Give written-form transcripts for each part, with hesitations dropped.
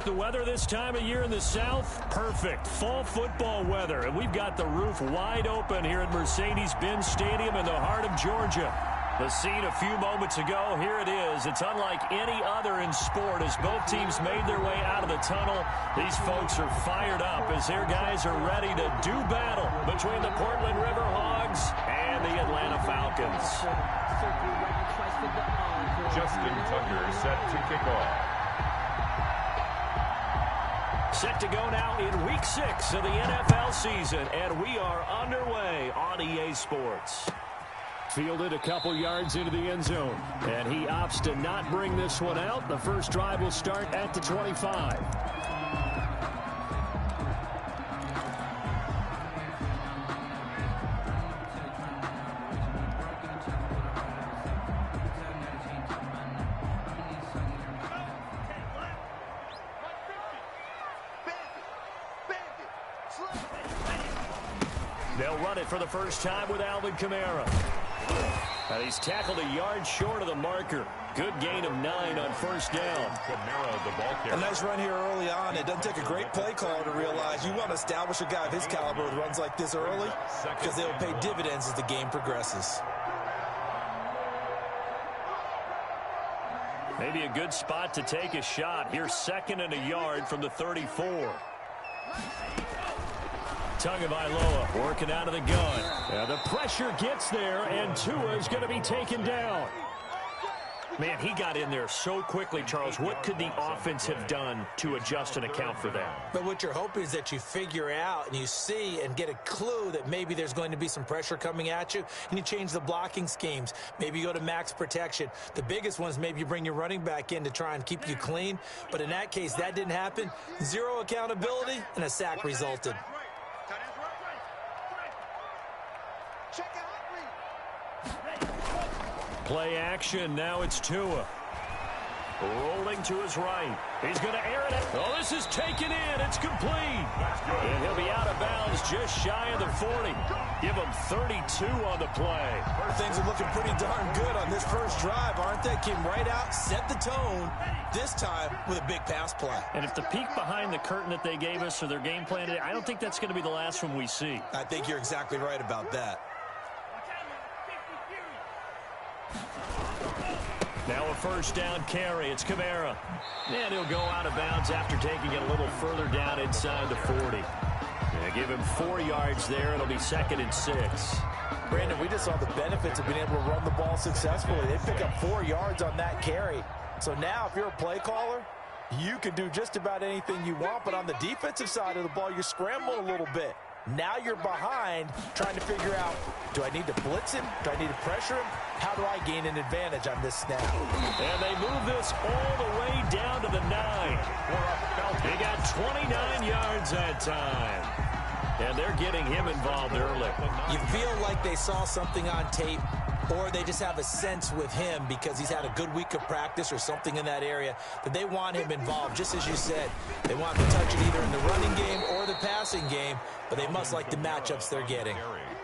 the weather this time of year in the South? Perfect. Fall football weather. And we've got the roof wide open here at Mercedes-Benz Stadium in the heart of Georgia. The scene a few moments ago, here it is. It's unlike any other in sport as both teams made their way out of the tunnel. These folks are fired up as their guys are ready to do battle between the Portland Riverhogs and the Atlanta Falcons. Justin Tucker set to kick off. Set to go now in Week 6 of the NFL season, and we are underway on EA Sports. Fielded a couple yards into the end zone, and he opts to not bring this one out. The first drive will start at the 25. They'll run it for the first time with Alvin Kamara. And he's tackled a yard short of the marker. Good gain of 9 on first down. Kamara, the ball carrier. A nice run here early on. It doesn't take a great play caller to realize you want to establish a guy of his caliber with runs like this early because they'll pay dividends as the game progresses. Maybe a good spot to take a shot. Here's 2nd and a yard from the 34. Tagovailoa working out of the gun. The pressure gets there, and Tua is going to be taken down. Man, he got in there so quickly, Charles. What could the offense have done to adjust and account for that? But what you're hoping is that you figure out and you see and get a clue that maybe there's going to be some pressure coming at you, and you change the blocking schemes. Maybe you go to max protection. The biggest one is maybe you bring your running back in to try and keep you clean. But in that case, that didn't happen. Zero accountability, and a sack resulted. Play action. Now it's Tua. Rolling to his right. He's going to air it. Oh, this is taken in. It's complete. And he'll be out of bounds just shy of the 40. Give him 32 on the play. Things are looking pretty darn good on this first drive, aren't they? Came right out, set the tone, this time with a big pass play. And if the peek behind the curtain that they gave us or their game plan today, I don't think that's going to be the last one we see. I think you're exactly right about that. Now a first down carry. It's Kamara. And he'll go out of bounds after taking it a little further down inside the 40. And give him 4 yards there. It'll be 2nd and 6. Brandon, we just saw the benefits of being able to run the ball successfully. They pick up 4 yards on that carry. So now if you're a play caller, you can do just about anything you want. But on the defensive side of the ball, you're scrambling a little bit. Now you're behind trying to figure out, do I need to blitz him? Do I need to pressure him? How do I gain an advantage on this snap? And they move this all the way down to the 9. They got 29 yards that time. And they're getting him involved early. You feel like they saw something on tape, or they just have a sense with him because he's had a good week of practice or something in that area that they want him involved. Just as you said, they want him to touch it either in the running game or the passing game, but they must like the matchups they're getting.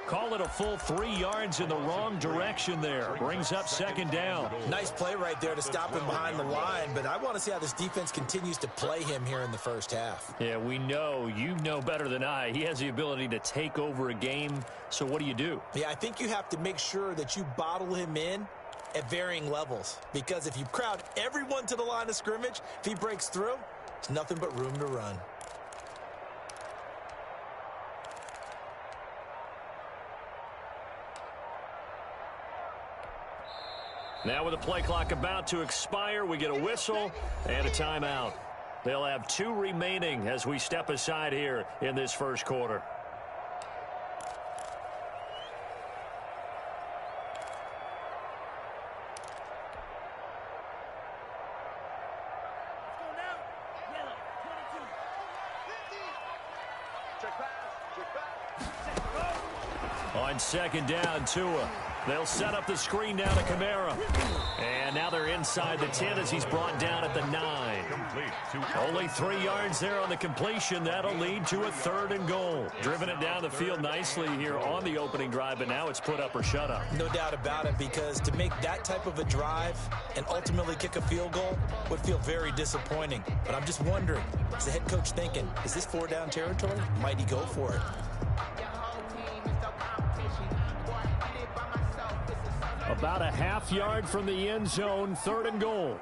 Call it a full 3 yards in the wrong direction there. Brings up 2nd down. Nice play right there to stop him behind the line, but I want to see how this defense continues to play him here in the first half. Yeah, we know. You know better than I. He has the ability to take over a game, so what do? Yeah, I think you have to make sure that you bottle him in at varying levels, because if you crowd everyone to the line of scrimmage, if he breaks through, there's nothing but room to run. Now with the play clock about to expire, we get a whistle and a timeout. They'll have 2 remaining as we step aside here in this first quarter. On 2nd down, Tua. They'll set up the screen now to Kamara. And now they're inside the 10 as he's brought down at the 9. Only 3 yards there on the completion. That'll lead to a 3rd and goal. Driven it down the field nicely here on the opening drive, but now it's put up or shut up. No doubt about it, because to make that type of a drive and ultimately kick a field goal would feel very disappointing. But I'm just wondering, is the head coach thinking, is this 4-down territory? Might he go for it? About a half yard from the end zone, 3rd and goal.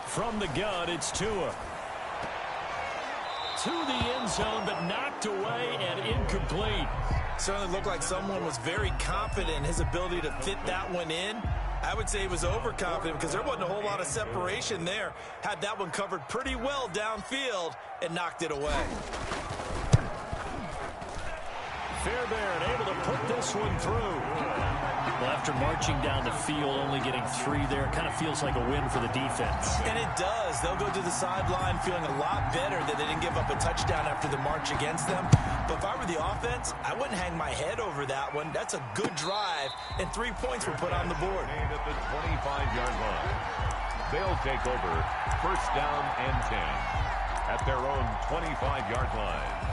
From the gun, it's Tua. To the end zone, but knocked away and incomplete. Certainly looked like someone was very confident in his ability to fit that one in. I would say he was overconfident because there wasn't a whole lot of separation there. Had that one covered pretty well downfield and knocked it away. Fairbairn able to put this one through. Well, after marching down the field, only getting 3 there, it kind of feels like a win for the defense. And it does. They'll go to the sideline feeling a lot better that they didn't give up a touchdown after the march against them. But if I were the offense, I wouldn't hang my head over that one. That's a good drive, and 3 points were put on the board. At the 25-yard line. They'll take over 1st down and 10 at their own 25-yard line.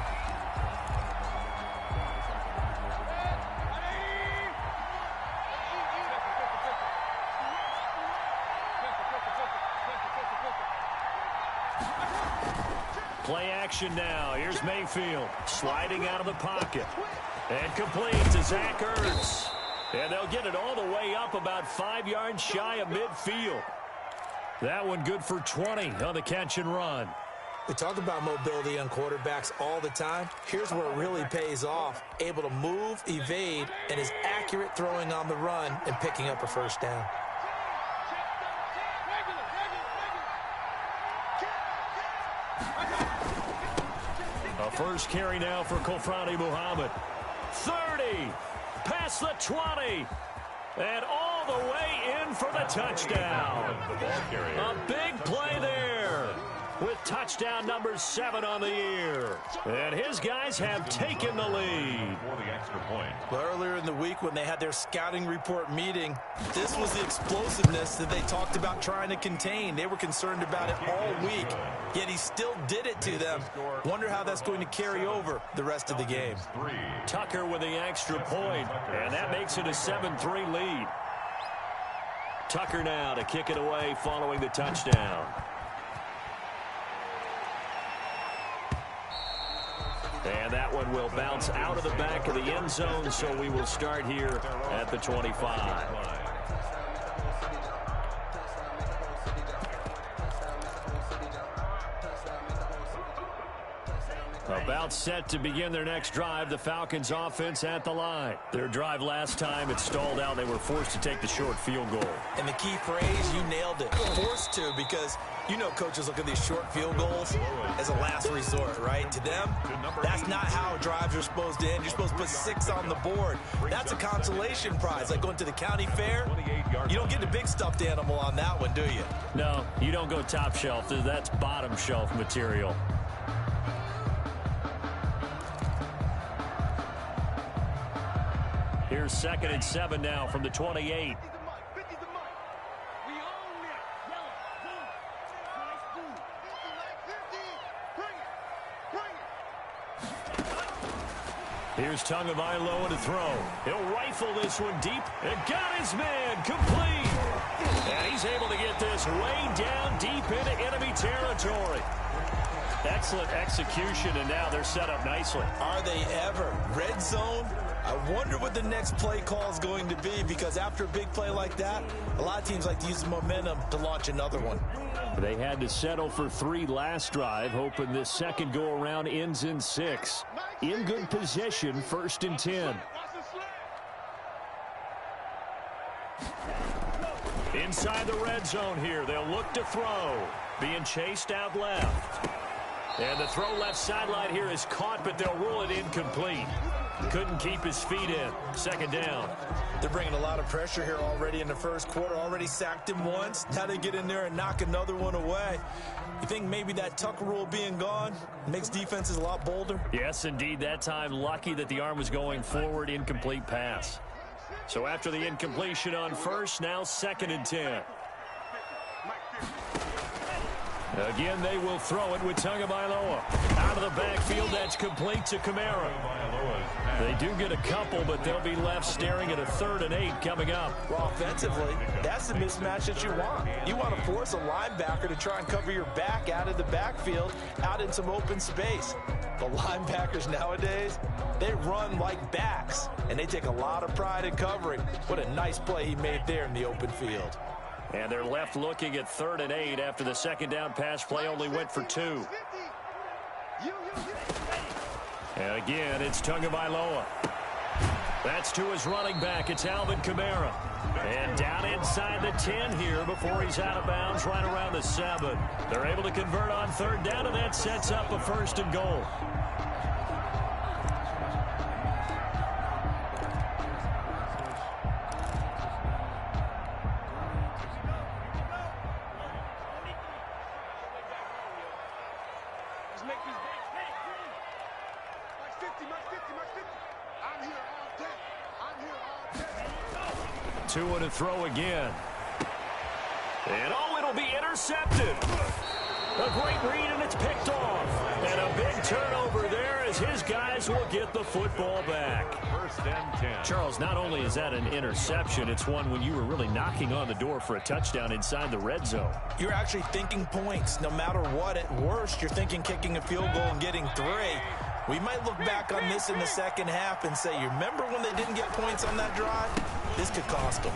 Play action now. Here's Mayfield sliding out of the pocket. And complete to Zach Ertz. And they'll get it all the way up about 5 yards shy of midfield. That one good for 20 on the catch and run. We talk about mobility on quarterbacks all the time. Here's where it really pays off. Able to move, evade, and is accurate throwing on the run and picking up a 1st down. A 1st carry now for Kofrani Muhammad. 30, past the 20, and all the way in for the touchdown. A big play there with touchdown number 7 on the year. And his guys have taken the lead. For the extra point. Well, earlier in the week when they had their scouting report meeting, this was the explosiveness that they talked about trying to contain. They were concerned about it all week, yet he still did it to them. Wonder how that's going to carry over the rest of the game. Tucker with the extra point, and that makes it a 7-3 lead. Tucker now to kick it away following the touchdown. And that one will bounce out of the back of the end zone, so we will start here at the 25. About set to begin their next drive, the Falcons offense at the line. Their drive last time, it stalled out. They were forced to take the short field goal. And the key phrase, you nailed it. Forced to, because you know coaches look at these short field goals as a last resort, right? To them, that's not how drives are supposed to end. You're supposed to put 6 on the board. That's a consolation prize, like going to the county fair. You don't get the big stuffed animal on that one, do you? No, you don't go top shelf. That's bottom shelf material. Here's 2nd and 7 now from the 28. Here's Tagovailoa to throw. He'll rifle this one deep and got his man complete. And he's able to get this way down deep into enemy territory. Excellent execution, and now they're set up nicely. Are they ever? Red zone? I wonder what the next play call is going to be, because after a big play like that, a lot of teams like to use the momentum to launch another one. They had to settle for 3 last drive, hoping this second go-around ends in 6. In good position, 1st and 10. Inside the red zone here, they'll look to throw. Being chased out left. And the throw left sideline here is caught, but they'll rule it incomplete. Couldn't keep his feet in. Second down. They're bringing a lot of pressure here already in the first quarter. Already sacked him once. Now they get in there and knock another one away. You think maybe that Tucker rule being gone makes defenses a lot bolder? Yes, indeed. That time, lucky that the arm was going forward. Incomplete pass. So after the incompletion on first, now 2nd and 10. Again, they will throw it with Tagovailoa. Out of the backfield, that's complete to Kamara. They do get a couple, but they'll be left staring at a 3rd and 8 coming up. Well, offensively, that's the mismatch that you want. You want to force a linebacker to try and cover your back out of the backfield, out in some open space. The linebackers nowadays, they run like backs, and they take a lot of pride in covering. What a nice play he made there in the open field. And they're left looking at 3rd and 8 after the second down pass play only went for 2. And again, it's Tagovailoa. That's to his running back. It's Alvin Kamara. And down inside the 10 here before he's out of bounds right around the 7. They're able to convert on 3rd down, and that sets up a 1st and goal. Two and a throw again. And it'll be intercepted. A great read, and it's picked off. And a big turnover there as his guys will get the football back. 1st and 10. Charles, not only is that an interception, it's one when you were really knocking on the door for a touchdown inside the red zone. You're actually thinking points. No matter what, at worst, you're thinking kicking a field goal and getting 3. We might look back on this in the second half and say, you remember when they didn't get points on that drive? This could cost them.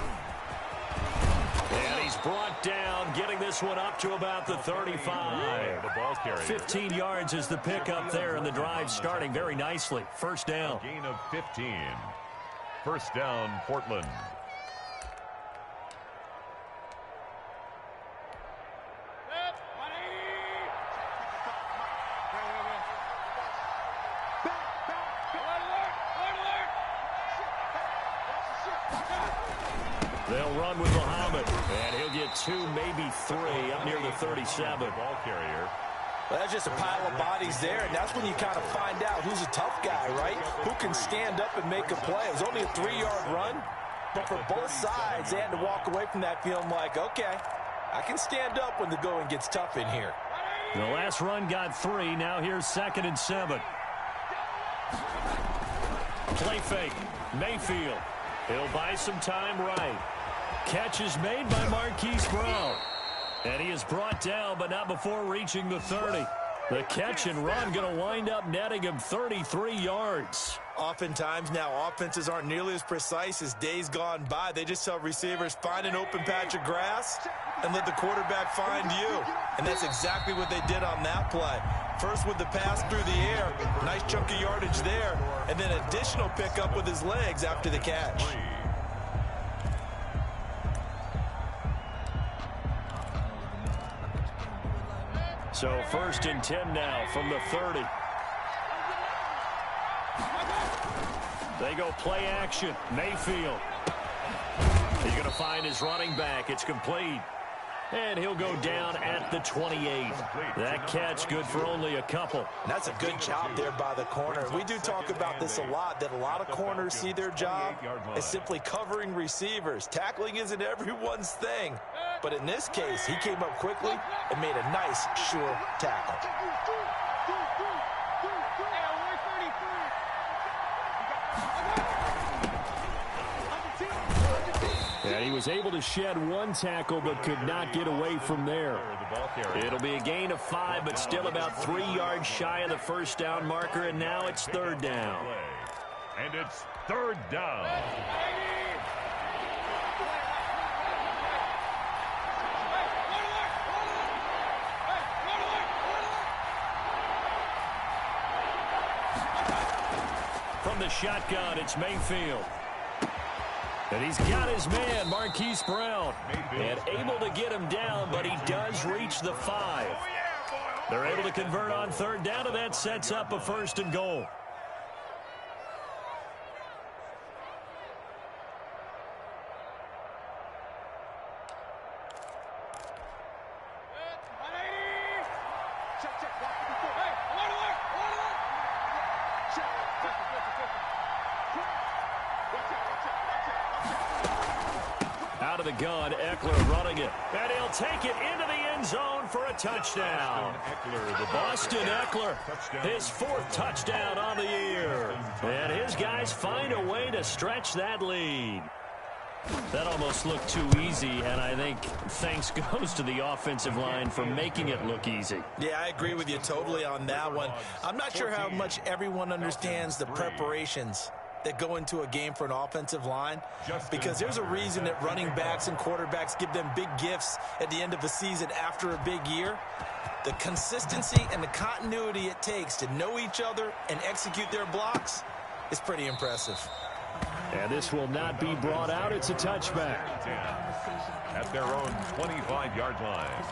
And he's brought down, getting this one up to about the 35. The ball carrier. 15 yards is the pickup there, and the drive starting very nicely. 1st down. A gain of 15. 1st down, Portland. They'll run with Muhammad, and he'll get 2, maybe 3, up near the 37. Ball carrier. Well, that's just a pile of bodies there, and that's when you kind of find out who's a tough guy, right? Who can stand up and make a play. It was only a 3-yard run, but for both sides, they had to walk away from that feeling like, okay, I can stand up when the going gets tough in here. The last run got 3. Now here's 2nd and 7. Play fake. Mayfield. He'll buy some time right. Catch is made by Marquise Brown. And he is brought down, but not before reaching the 30. The catch and run going to wind up netting him 33 yards. Oftentimes now, offenses aren't nearly as precise as days gone by. They just tell receivers, find an open patch of grass and let the quarterback find you. And that's exactly what they did on that play. First with the pass through the air, nice chunk of yardage there, and then additional pickup with his legs after the catch. So 1st and 10 now from the 30. They go play action. Mayfield. He's going to find his running back. It's complete. And he'll go down at the 28. That catch good for only a couple. And that's a good job there by the corner. We do talk about this a lot, that a lot of corners see their job as simply covering receivers. Tackling isn't everyone's thing. But in this case, he came up quickly and made a nice, sure tackle. And he was able to shed 1 tackle but could not get away from there. It'll be a gain of 5, but still about 3 yards shy of the 1st down marker, and now it's 3rd down. And it's 3rd down. From the shotgun, it's Mayfield. And he's got his man, Marquise Brown. And able to get him down, but he does reach the 5. They're able to convert on 3rd down, and that sets up a 1st and goal. Out of the gun, Eckler running it. And he'll take it into the end zone for a touchdown. Austin Eckler, his 4th touchdown on the year. And his guys find a way to stretch that lead. That almost looked too easy, and I think thanks goes to the offensive line for making it look easy. Yeah, I agree with you totally on that one. I'm not sure how much everyone understands the preparations that go into a game for an offensive line, because there's a reason that running backs and quarterbacks give them big gifts at the end of the season after a big year. The consistency and the continuity it takes to know each other and execute their blocks is pretty impressive. And this will not be brought out. It's a touchback. At their own 25-yard line.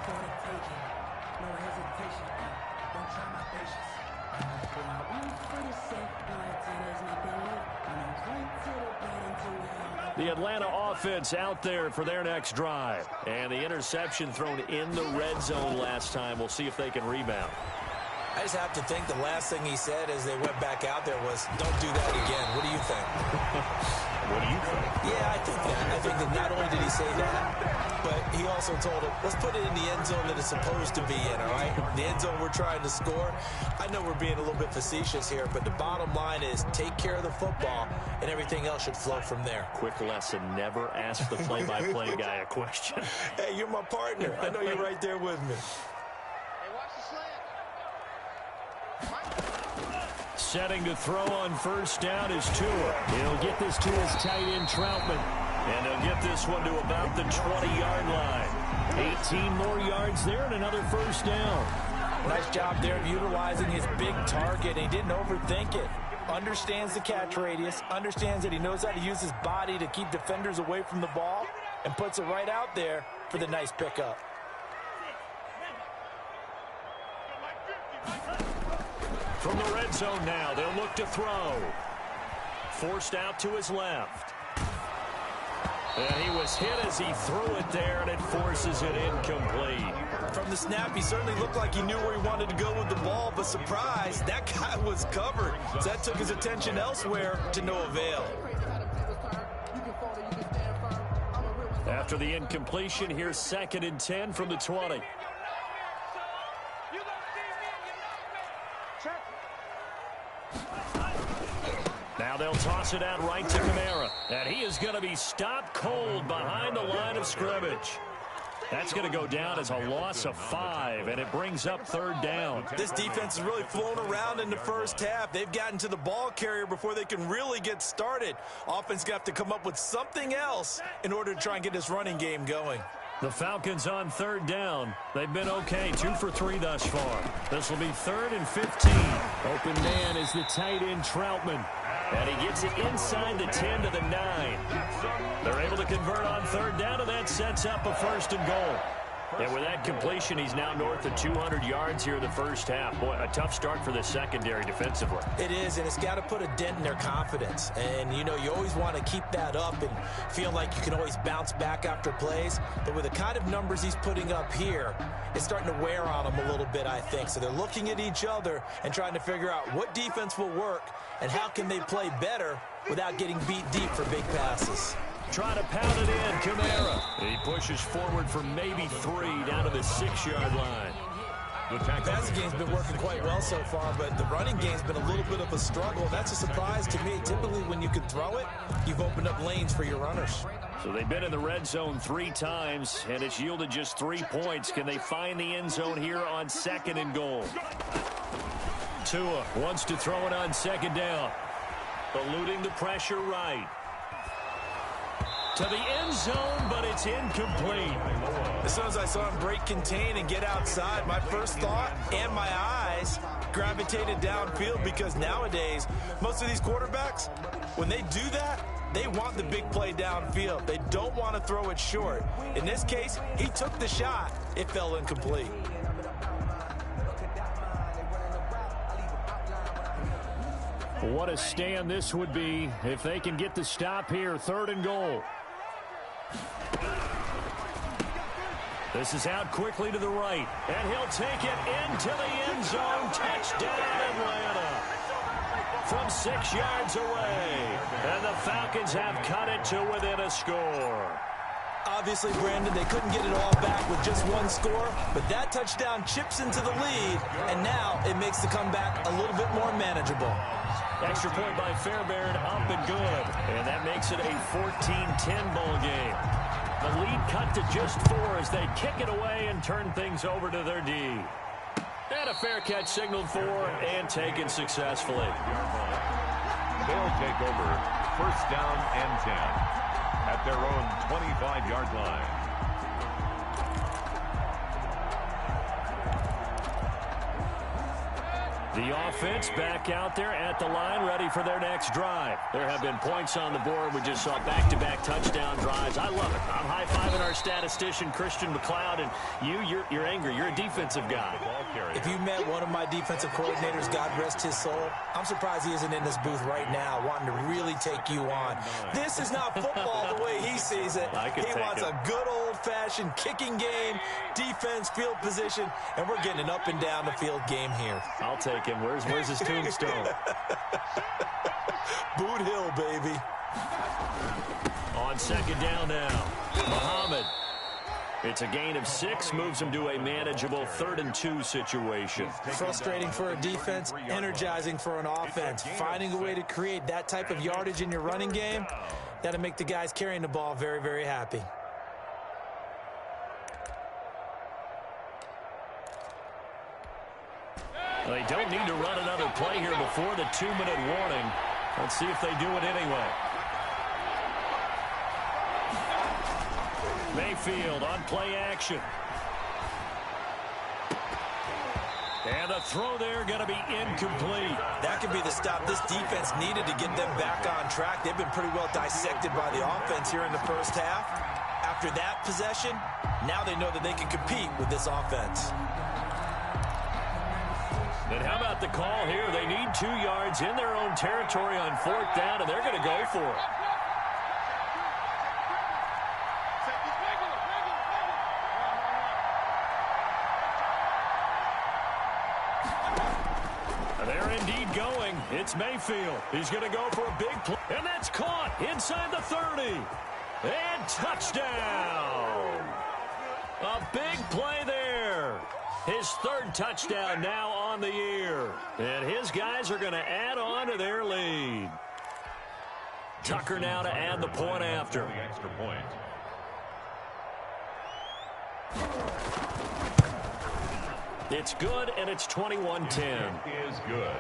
The Atlanta offense out there for their next drive. And the interception thrown in the red zone last time. We'll see if they can rebound. I just have to think the last thing he said as they went back out there was, don't do that again. What do you think? What do you think? Yeah, I think that. I think that not only did he say that, but he also told him, let's put it in the end zone that it's supposed to be in, all right? The end zone we're trying to score. I know we're being a little bit facetious here, but the bottom line is take care of the football, and everything else should flow from there. Quick lesson, never ask the play-by-play guy a question. Hey, you're my partner. I know you're right there with me. Setting to throw on first down is Tua. He'll get this to his tight end, Troutman. And he'll get this one to about the 20-yard line. 18 more yards there and another first down. Nice job there of utilizing his big target. He didn't overthink it. Understands the catch radius. Understands that he knows how to use his body to keep defenders away from the ball. And puts it right out there for the nice pickup. From the red zone now, they'll look to throw. Forced out to his left. And he was hit as he threw it there, and it forces it incomplete. From the snap, he certainly looked like he knew where he wanted to go with the ball, but surprise, that guy was covered. So that took his attention elsewhere to no avail. After the incompletion, here's 2nd and 10 from the 20. Now they'll toss it out right to Kamara. And he is going to be stopped cold behind the line of scrimmage. That's going to go down as a loss of 5, and it brings up 3rd down. This defense has really flown around in the first half. They've gotten to the ball carrier before they can really get started. Offense got to come up with something else in order to try and get this running game going. The Falcons on 3rd down. They've been okay, 2 for 3 thus far. This will be 3rd and 15. Open man is the tight end, Troutman. And he gets it inside the 10 to the 9. They're able to convert on 3rd down, and that sets up a 1st and goal. And with that completion, he's now north of 200 yards here in the first half. Boy, a tough start for the secondary defensively. It is, and it's got to put a dent in their confidence. And, you know, you always want to keep that up and feel like you can always bounce back after plays. But with the kind of numbers he's putting up here, it's starting to wear on them a little bit, I think. So they're looking at each other and trying to figure out what defense will work and how can they play better without getting beat deep for big passes. Trying to pound it in, Kamara. He pushes forward for maybe 3 down to the 6-yard line. The passing game's been working quite well so far, but the running game's been a little bit of a struggle. That's a surprise to me. Typically, when you can throw it, you've opened up lanes for your runners. So they've been in the red zone 3 times, and it's yielded just 3 points. Can they find the end zone here on 2nd and goal? Tua wants to throw it on 2nd down. Eluding the pressure right. To the end zone, but it's incomplete. As soon as I saw him break contain and get outside, my first thought and my eyes gravitated downfield, because nowadays, most of these quarterbacks, when they do that, they want the big play downfield. They don't want to throw it short. In this case, he took the shot. It fell incomplete. What a stand this would be if they can get the stop here. 3rd and goal. This is out quickly to the right, and he'll take it into the end zone. Touchdown, Atlanta. From 6 yards away, and the Falcons have cut it to within a score. Obviously, Brandon, they couldn't get it all back with just one score, but that touchdown chips into the lead, and now it makes the comeback a little bit more manageable. Extra point by Fairbairn, up and good, and that makes it a 14-10 ball game. The lead cut to just 4 as they kick it away and turn things over to their D. And a fair catch signaled for and taken successfully. They'll take over first down and 10 at their own 25-yard line. The offense back out there at the line, ready for their next drive. There have been points on the board. We just saw back-to-back touchdown drives. I love it. I'm high-fiving our statistician, Christian McLeod, and you're angry. You're a defensive guy. If you met one of my defensive coordinators, God rest his soul, I'm surprised he isn't in this booth right now wanting to really take you on. This is not football the way he sees it. He wants a good old-fashioned kicking game, defense, field position, and we're getting an up-and-down-the-field game here. I'll take him. Where's his tombstone? Boot Hill, baby. On second down now, Muhammad. It's a gain of 6, moves him to a manageable 3rd and 2 situation. Frustrating for a defense, energizing for an offense. Finding a way to create that type of yardage in your running game, that'll make the guys carrying the ball very, very happy. They don't need to run another play here before the 2-minute warning. Let's see if they do it anyway. Mayfield on play action. And the throw there going to be incomplete. That could be the stop this defense needed to get them back on track. They've been pretty well dissected by the offense here in the first half. After that possession, now they know that they can compete with this offense. And how about the call here? They need 2 yards in their own territory on 4th down, and they're going to go for it. They're indeed going. It's Mayfield. He's going to go for a big play. And that's caught inside the 30. And touchdown. A big play there. His 3rd touchdown now on the year. And his guys are going to add on to their lead. Tucker now to add the point after. The extra point. It's good, and it's 21-10. Is good.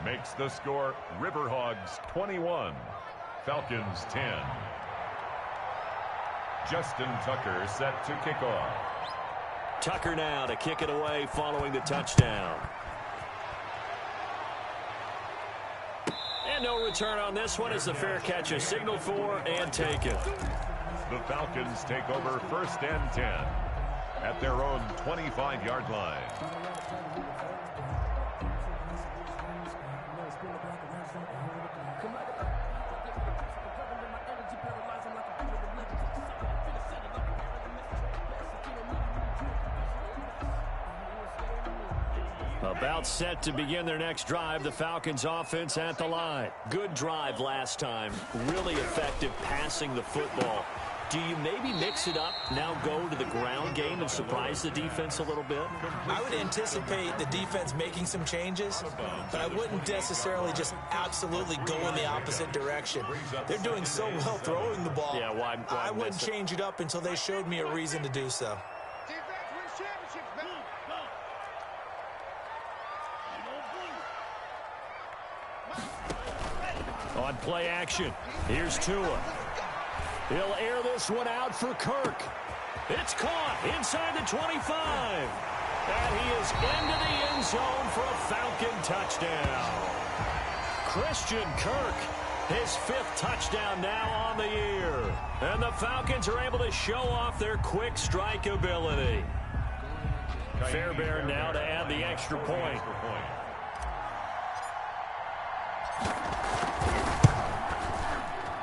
Makes the score Riverhogs 21, Falcons 10. Justin Tucker set to kick off. Tucker now to kick it away following the touchdown. And no return on this one as the fair catch is signaled for and taken. The Falcons take over first and 10 at their own 25-yard line. About set to begin their next drive, the Falcons offense at the line. Good drive last time. Really effective passing the football. Do you maybe mix it up, now go to the ground game and surprise the defense a little bit? I would anticipate the defense making some changes, but I wouldn't necessarily just absolutely go in the opposite direction. They're doing so well throwing the ball. Yeah, why I wouldn't change it up until they showed me a reason to do so. On play action, here's Tua. He'll air this one out for Kirk. It's caught inside the 25. And he is into the end zone for a Falcon touchdown. Christian Kirk, his 5th touchdown now on the year. And the Falcons are able to show off their quick strike ability. Fairbairn now to add the extra point.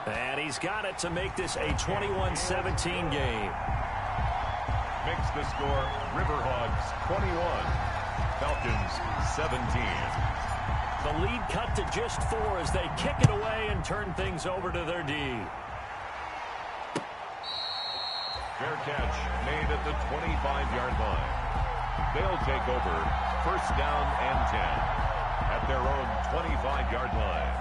And he's got it to make this a 21-17 game. the score, Riverhawks 21, Falcons 17. The lead cut to just 4 as they kick it away and turn things over to their D. Fair catch made at the 25-yard line. They'll take over first down and 10 at their own 25-yard line.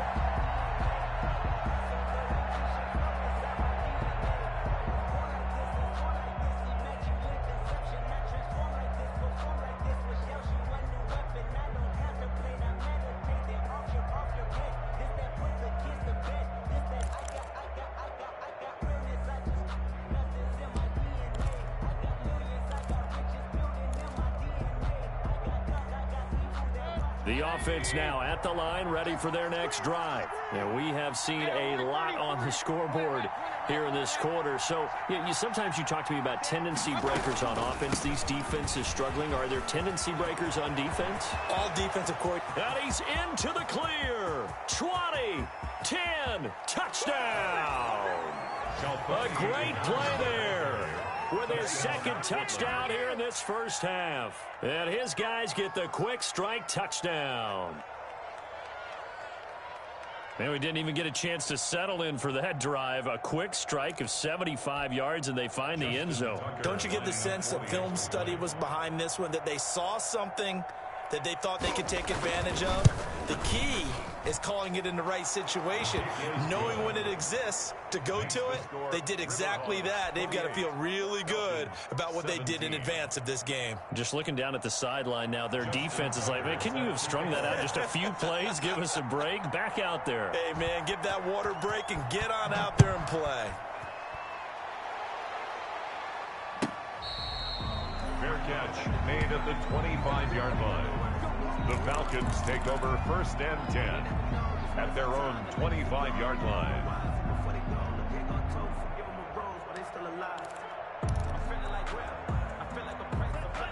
The offense now at the line, ready for their next drive. And we have seen a lot on the scoreboard here in this quarter. So sometimes you talk to me about tendency breakers on offense. These defenses struggling. Are there tendency breakers on defense? All defensive court. And he's into the clear. 20, 10, touchdown. A great play there with his second touchdown here in this first half. And his guys get the quick strike touchdown. And we didn't even get a chance to settle in for that drive. A quick strike of 75 yards, and they find the end zone. Don't you get the sense that film study was behind this one, that they saw something that they thought they could take advantage of? The key is calling it in the right situation, knowing when it exists to go to it. They did exactly that. They've got to feel really good about what they did in advance of this game. Just looking down at the sideline now, their defense is like, man, can you have strung that out just a few plays? Give us a break. Back out there. Hey, man, give that water break and get on out there and play. Fair catch made at the 25-yard line. The Falcons take over first and 10 at their own 25-yard line.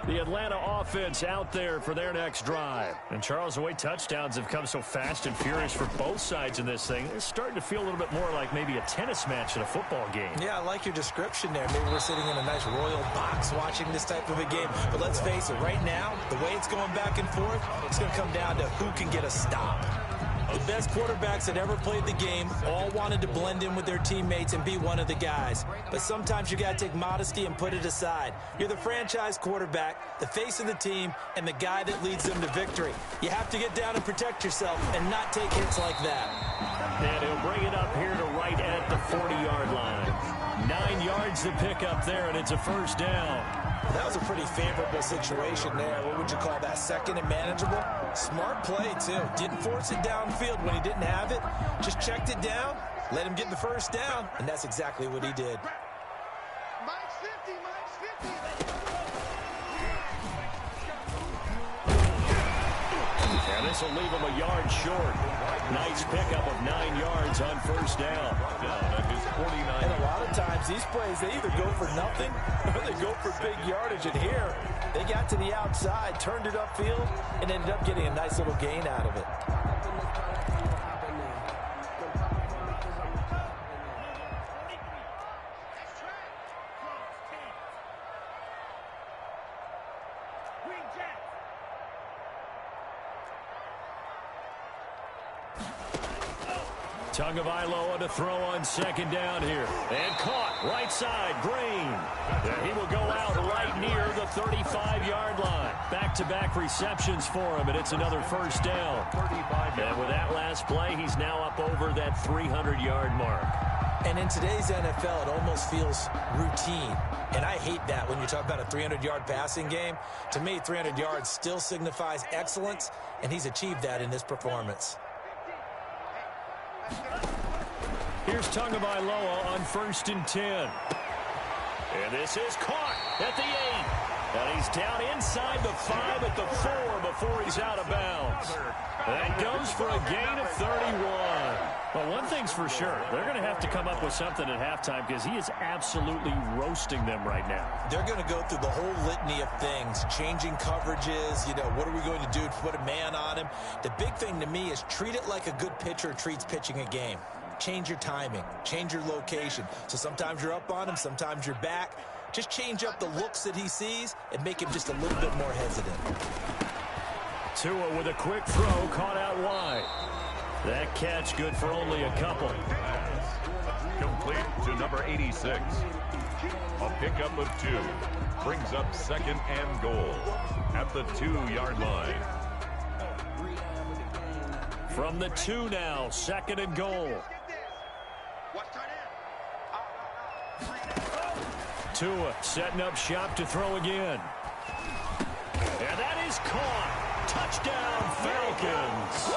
The Atlanta offense out there for their next drive. And Charles, the way touchdowns have come so fast and furious for both sides in this thing, it's starting to feel a little bit more like maybe a tennis match in a football game. Yeah, I like your description there. Maybe we're sitting in a nice royal box watching this type of a game. But let's face it, right now, the way it's going back and forth, it's going to come down to who can get a stop. The best quarterbacks that ever played the game all wanted to blend in with their teammates and be one of the guys. But sometimes you got to take modesty and put it aside. You're the franchise quarterback, the face of the team, and the guy that leads them to victory. You have to get down and protect yourself and not take hits like that. And he'll bring it up here to right at the 40-yard line. 9 yards to pick up there, and it's a first down. That was a pretty favorable situation there. What would you call that? Second and manageable? Smart play, too. Didn't force it downfield when he didn't have it. Just checked it down, let him get the first down, and that's exactly what he did. Mike's 50, Mike's 50. And this will leave him a yard short. Nice pickup of 9 yards on first down. Down at his 49. And a lot of times, these plays, they either go for nothing or they go for big yardage. And here, they got to the outside, turned it upfield, and ended up getting a nice little gain out of it. Tagovailoa to throw on second down here. And caught right side, Green. And he will go out right near the 35-yard line. Back-to-back receptions for him, and it's another first down. And with that last play, he's now up over that 300-yard mark. And in today's NFL, it almost feels routine. And I hate that when you talk about a 300-yard passing game. To me, 300 yards still signifies excellence, and he's achieved that in this performance. Here's Tagovailoa on 1st and 10. And this is caught at the 8. And he's down inside the 5 at the 4 before he's out of bounds. That goes for a gain of 31. Well, one thing's for sure. They're going to have to come up with something at halftime because he is absolutely roasting them right now. They're going to go through the whole litany of things, changing coverages, what are we going to do to put a man on him? The big thing to me is treat it like a good pitcher treats pitching a game. Change your timing, change your location. So sometimes you're up on him, sometimes you're back. just change up the looks that he sees and make him just a little bit more hesitant. Tua with a quick throw, caught out wide. That catch good for only a couple. Complete to number 86. A pickup of 2. Brings up second and goal at the 2-yard line. From the 2 now, second and goal. Tua setting up shop to throw again. And that is caught. Touchdown, Falcons.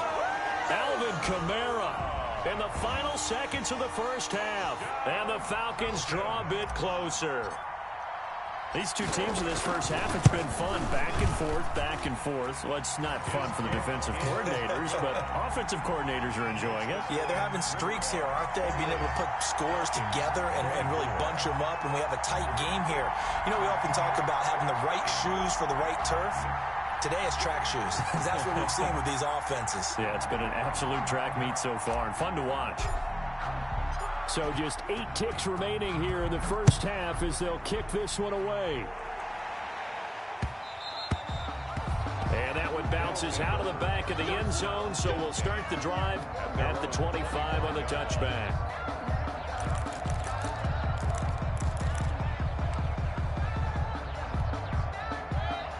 Alvin Kamara in the final seconds of the first half. And the Falcons draw a bit closer. These two teams in this first half, it's been fun. Back and forth, back and forth. Well, it's not fun for the defensive coordinators, but offensive coordinators are enjoying it. Yeah, they're having streaks here, aren't they? Being able to put scores together and really bunch them up, and we have a tight game here. You know, we often talk about having the right shoes for the right turf. Today it's track shoes. That's what we've seen with these offenses. Yeah, it's been an absolute track meet so far, and fun to watch. So just 8 ticks remaining here in the first half as they'll kick this one away. And that one bounces out of the back of the end zone, so we'll start the drive at the 25 on the touchback.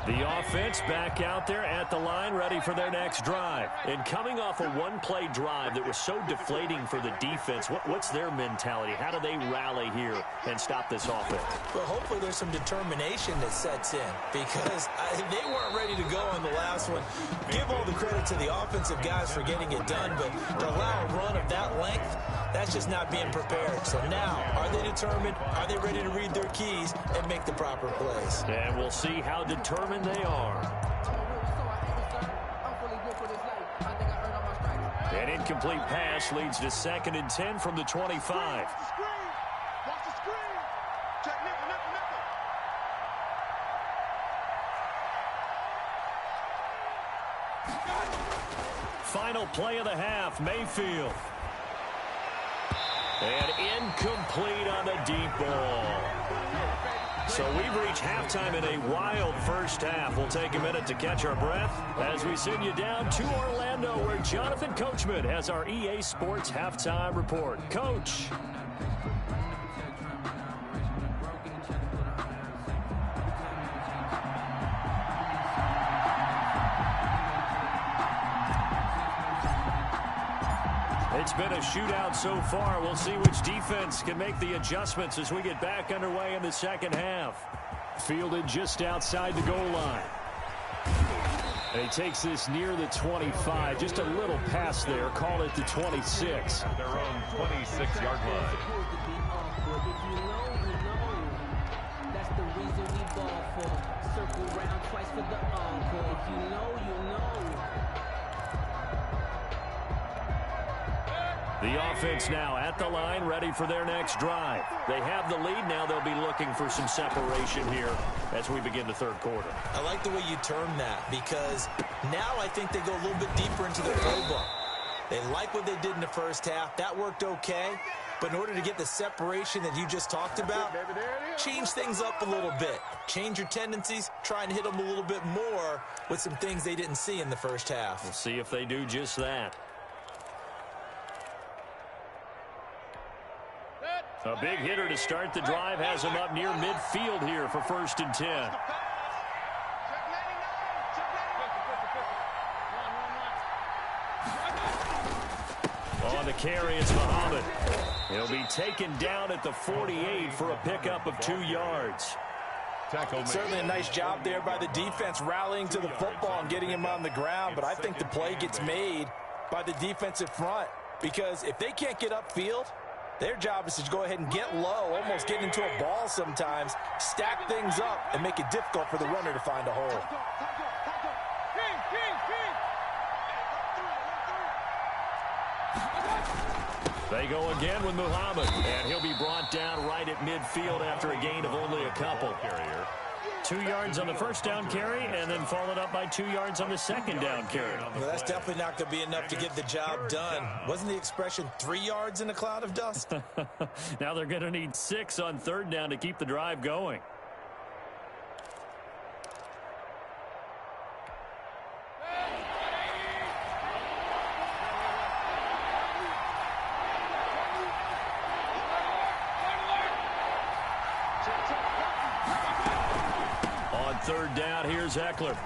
The offense back out there at the line, ready for their next drive. And coming off a one-play drive that was so deflating for the defense, what's their mentality? How do they rally here and stop this offense? Well, hopefully there's some determination that sets in, because they weren't ready to go on the last one. Give all the credit to the offensive guys for getting it done, but to allow a run of that length, that's just not being prepared. So now, are they determined? Are they ready to read their keys and make the proper plays? And we'll see how determined they are. An incomplete pass leads to 2nd and 10 from the 25. Watch the screen. Check nickel. Final play of the half, Mayfield. And incomplete on the deep ball. So we've reached halftime in a wild first half. We'll take a minute to catch our breath as we send you down to Orlando, where Jonathan Coachman has our EA Sports Halftime Report. Coach. It's been a shootout so far. We'll see which defense can make the adjustments as we get back underway in the second half. Fielded just outside the goal line. And he takes this near the 25. Just a little pass there. Call it the 26. Their own 26-yard line. That's the reason we ball for. Circle round twice for the encore. If you know, you know. The offense now at the line, ready for their next drive. They have the lead. Now they'll be looking for some separation here as we begin the third quarter. I like the way you term that, because now I think they go a little bit deeper into their playbook. They like what they did in the first half. That worked okay. But in order to get the separation that you just talked about, change things up a little bit. Change your tendencies. Try and hit them a little bit more with some things they didn't see in the first half. We'll see if they do just that. A big hitter to start the drive has him up near midfield here for 1st and 10. On the carry, it's Muhammad. He'll be taken down at the 48 for a pickup of 2 yards. Certainly a nice job there by the defense, rallying to the football and getting him on the ground. But I think the play gets made by the defensive front, because if they can't get upfield, their job is to go ahead and get low, almost get into a ball sometimes, stack things up, and make it difficult for the runner to find a hole. They go again with Muhammad, and he'll be brought down right at midfield after a gain of only a couple. 2 yards on the first down carry, and then followed up by 2 yards on the second down carry. Well, that's definitely not going to be enough to get the job done. Wasn't the expression 3 yards in a cloud of dust? Now they're going to need 6 on third down to keep the drive going. Third down, here's Eckler.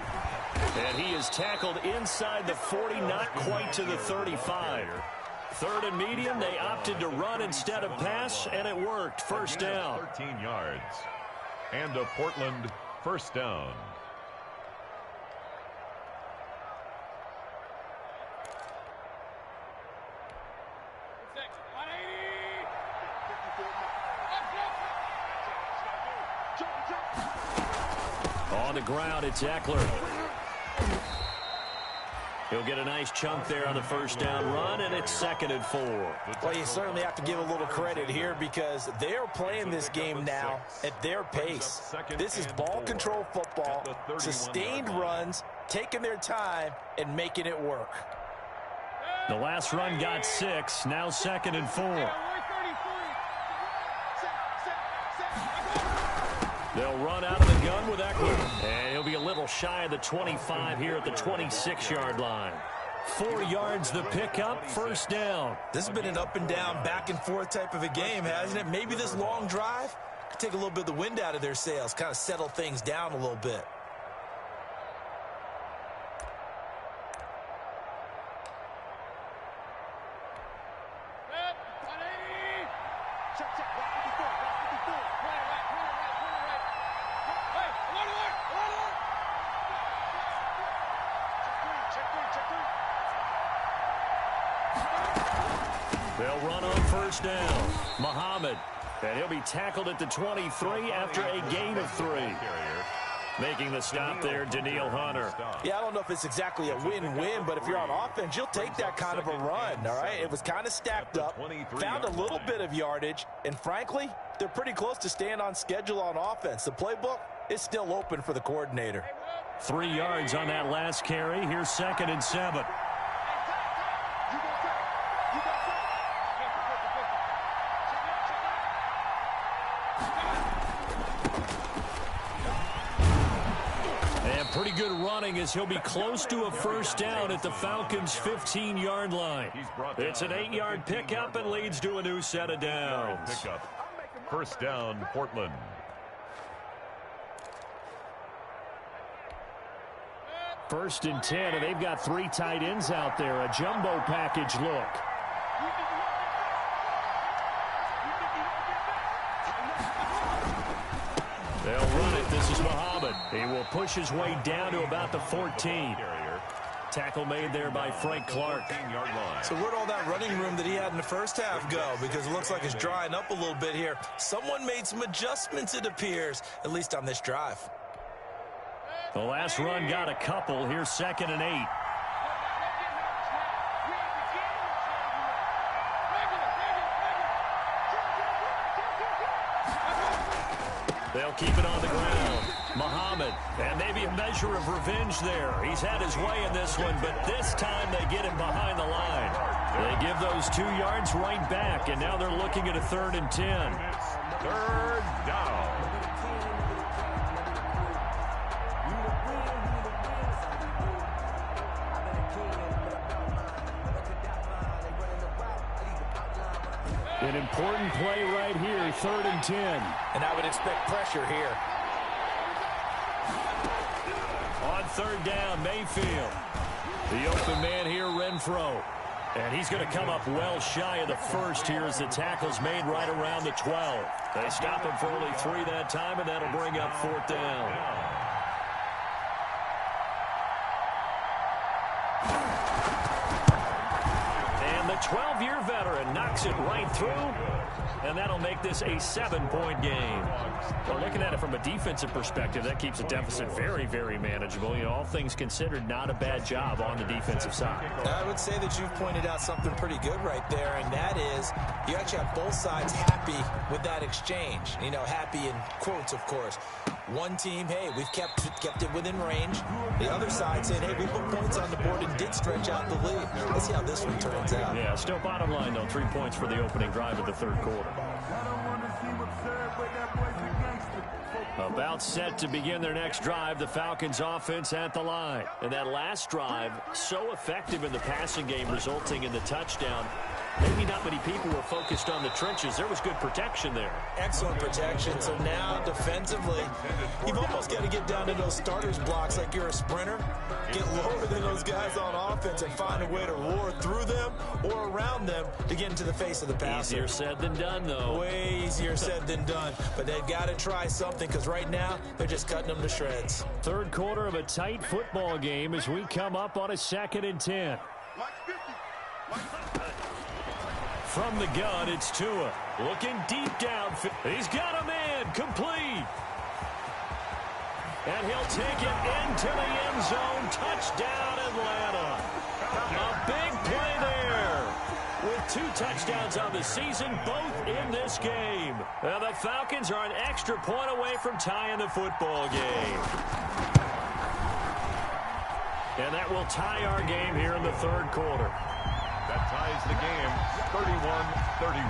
And he is tackled inside the 40, not quite to the 35. Third and medium, they opted to run instead of pass, and it worked. First down. 13 yards. And a Portland first down. On the ground, it's Eckler. He'll get a nice chunk there on the first down run, and it's 2nd and 4. Well, you certainly have to give a little credit here because they're playing this game now at their pace. This is ball control football, sustained runs, taking their time, and making it work. The last run got 6, now 2nd and 4. They'll run out of the gun with Eckler. And he'll be a little shy of the 25 here at the 26-yard line. 4 yards the pickup, first down. This has been an up and down, back and forth type of a game, hasn't it? Maybe this long drive could take a little bit of the wind out of their sails, kind of settle things down a little bit. They'll run on first down. Muhammad. And he'll be tackled at the 23 after a gain of 3. Making the stop there, Daniil Hunter. Yeah, I don't know if it's exactly a win-win, but if you're on offense, you'll take that kind of a run, all right? It was kind of stacked up, found a little bit of yardage, and frankly, they're pretty close to staying on schedule on offense. The playbook is still open for the coordinator. 3 yards on that last carry. Here's 2nd and 7. Pretty good running as he'll be close to a first down at the Falcons' 15-yard line. It's an 8-yard pickup and leads to a new set of downs. First down, Portland. First and 10, and they've got 3 tight ends out there. A jumbo package look. They'll run it. This is Muhammad. He will push his way down to about the 14. Tackle made there by Frank Clark. So where'd all that running room that he had in the first half go? Because it looks like it's drying up a little bit here. Someone made some adjustments, it appears, at least on this drive. The last run got a couple. Here's 2nd and 8. They'll keep it on the ground. Muhammad, and maybe a measure of revenge there. He's had his way in this one, but this time they get him behind the line. They give those 2 yards right back, and now they're looking at a 3rd and 10. Third down. An important play right here, 3rd and 10. And I would expect pressure here. On 3rd down, Mayfield. The open man here, Renfro. And he's going to come up well shy of the first here as the tackle's made right around the 12. They stop him for only 3 that time, and that'll bring up 4th down. And the 12-year veteran knocks it right through, and that'll make this a 7-point game. Well, looking at it from a defensive perspective, that keeps the deficit very, very manageable. You know, all things considered, not a bad job on the defensive side. I would say that you've pointed out something pretty good right there, and that is you actually have both sides happy with that exchange. You know, happy in quotes, of course. One team, hey, we've kept it within range. The other side saying, hey, we put points on the board and did stretch out the lead. Let's see how this one turns out. Yeah, still bottom line, though. 3 points for the opening drive of the third quarter. About set to begin their next drive, the Falcons offense at the line. And that last drive, so effective in the passing game, resulting in the touchdown. Maybe not many people were focused on the trenches. There was good protection there. Excellent protection. So now, defensively, you've almost got to get down to those starters blocks like you're a sprinter. Get lower than those guys on offense and find a way to roar through them or around them to get into the face of the passer. Easier said than done, though. Way easier said than done. But they've got to try something because right now, they're just cutting them to shreds. Third quarter of a tight football game as we come up on a 2nd and 10. From the gun, it's Tua. Looking deep down. He's got a man. Complete. And he'll take it into the end zone. Touchdown, Atlanta. A big play there. With 2 touchdowns on the season, both in this game. Now the Falcons are an extra point away from tying the football game. And that will tie our game here in the third quarter. That ties the game 31-31.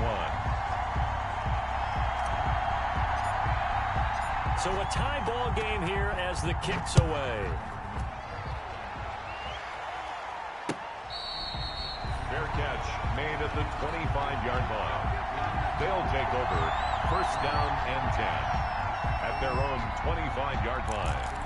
So a tie ball game here as the kick's away. Fair catch made at the 25-yard line. They'll take over 1st down and 10 at their own 25-yard line.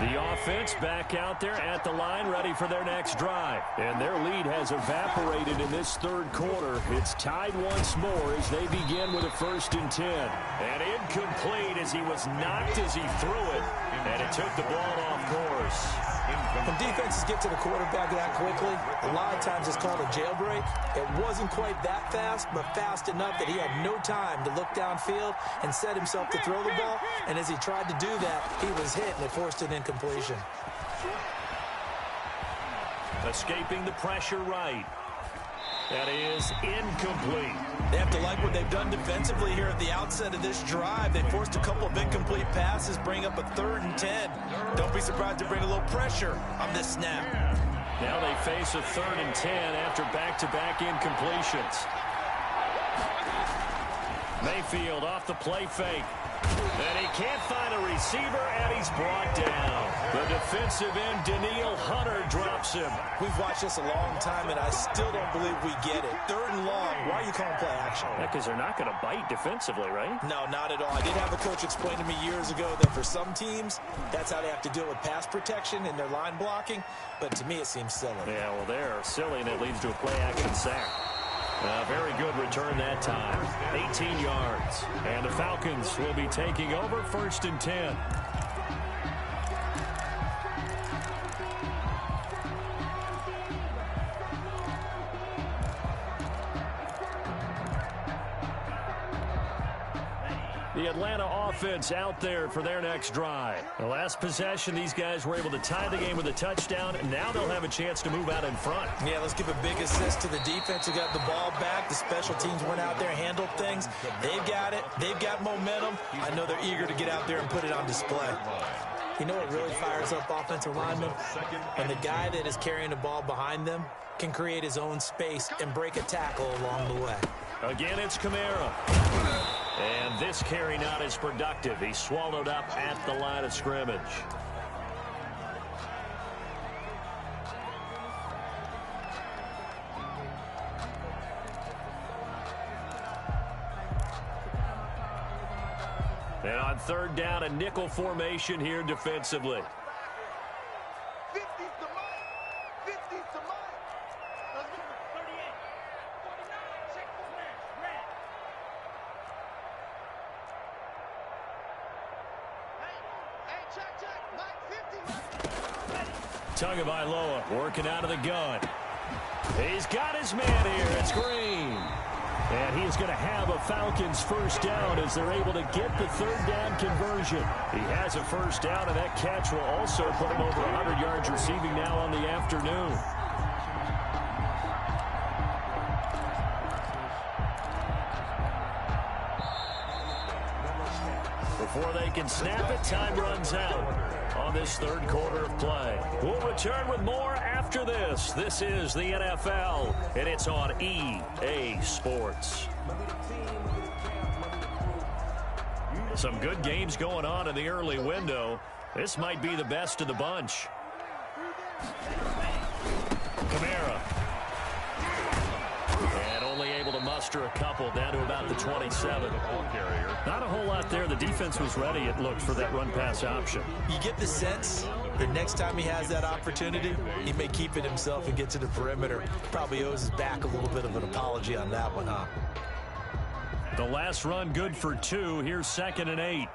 The offense back out there at the line, ready for their next drive. And their lead has evaporated in this third quarter. It's tied once more as they begin with a 1st and 10. And incomplete as he was knocked as he threw it. And it took the ball off course. When defenses get to the quarterback that quickly, a lot of times it's called a jailbreak. It wasn't quite that fast, but fast enough that he had no time to look downfield and set himself to throw the ball. And as he tried to do that, he was hit and it forced an incompletion. Escaping the pressure right. That is incomplete. They have to like what they've done defensively here at the outset of this drive. They forced a couple of incomplete passes, bring up a 3rd and 10. Don't be surprised to bring a little pressure on this snap. Now they face a 3rd and 10 after back-to-back incompletions. Mayfield off the play fake. And he can't find a receiver, and he's brought down. The defensive end, Daniil Hunter, drops him. We've watched this a long time, and I still don't believe we get it. 3rd and long. Why are you calling play action? Yeah, because they're not going to bite defensively, right? No, not at all. I did have a coach explain to me years ago that for some teams, that's how they have to deal with pass protection and their line blocking. But to me, it seems silly. Yeah, well, they're silly, and it leads to a play-action sack. Very good return that time. 18 yards. And the Falcons will be taking over 1st and 10. The Atlanta offense out there for their next drive. The last possession, these guys were able to tie the game with a touchdown. Now they'll have a chance to move out in front. Yeah, let's give a big assist to the defense who got the ball back. The special teams went out there, handled things. They've got it. They've got momentum. I know they're eager to get out there and put it on display. You know what really fires up offensive linemen? When the guy that is carrying the ball behind them can create his own space and break a tackle along the way. Again, it's Kamara. And this carry not as productive. He's swallowed up at the line of scrimmage. And on 3rd down, a nickel formation here defensively. 50's to Mike. 50's to Mike. Let's go. 38. 49. Check this man. Red. Hey, check. Mike 50. Tagovailoa working out of the gun. He's got his man here. It's Green. And he is going to have a Falcons 1st down as they're able to get the 3rd down conversion. He has a 1st down, and that catch will also put him over 100 yards receiving now on the afternoon. Before they can snap it, time runs out on this third quarter of play. We'll return with more after this. This is the NFL, and it's on EA Sports. Some good games going on in the early window. This might be the best of the bunch. Kamara. And only able to muster a couple down to about the 27. Not a whole lot there. The defense was ready, it looked, for that run-pass option. You get the sense that next time he has that opportunity, he may keep it himself and get to the perimeter. Probably owes his back a little bit of an apology on that one, huh? The last run good for 2. Here's 2nd and 8.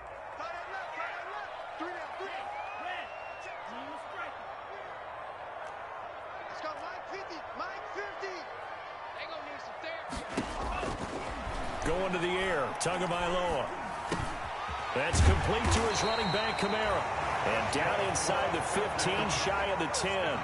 Going to the air, Tagovailoa. That's complete to his running back, Kamara. And down inside the 15, shy of the 10.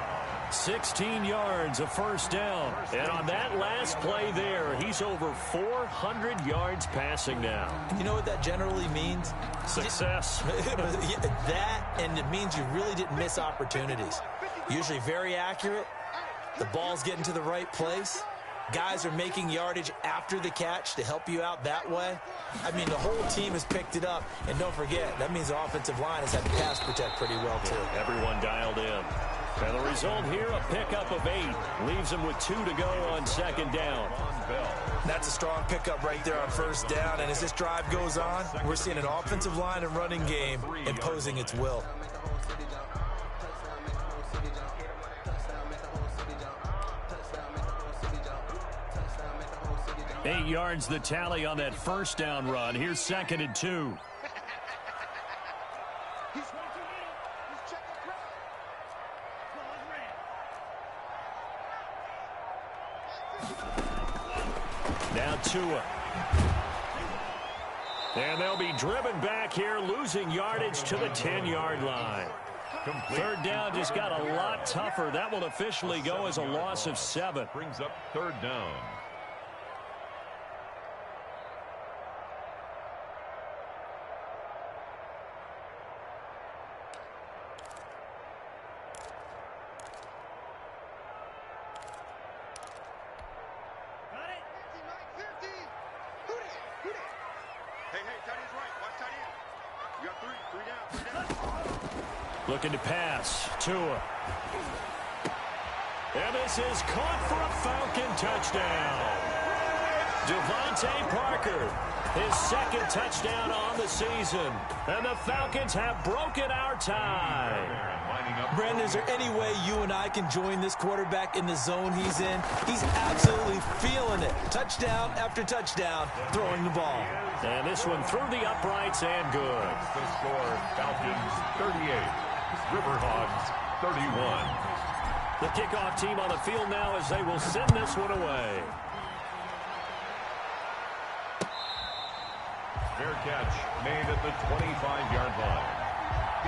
16 yards, a first down. And on that last play there, he's over 400 yards passing now. You know what that generally means? Success. That, and it means you really didn't miss opportunities. Usually very accurate. The ball's getting to the right place. Guys are making yardage after the catch to help you out that way. I mean, the whole team has picked it up. And don't forget, that means the offensive line has had to pass protect pretty well, too. Everyone dialed in. And the result here, a pickup of 8. Leaves them with 2 to go on 2nd down. That's a strong pickup right there on 1st down. And as this drive goes on, we're seeing an offensive line and running game imposing its will. 8 yards the tally on that 1st down run. Here's 2nd and 2. Now Tua. And they'll be driven back here, losing yardage to the 10-yard line. 3rd down just got a lot tougher. That will officially go as a loss of 7. Brings up 3rd down. Looking to pass. Tua. And this is caught for a Falcon touchdown. Devontae Parker, his 2nd touchdown on the season. And the Falcons have broken our tie. Brandon, is there any way you and I can join this quarterback in the zone he's in? He's absolutely feeling it. Touchdown after touchdown, throwing the ball. And this one through the uprights and good. The score, Falcons 38. Riverhawks 31. The kickoff team on the field now as they will send this one away. Fair catch made at the 25-yard line.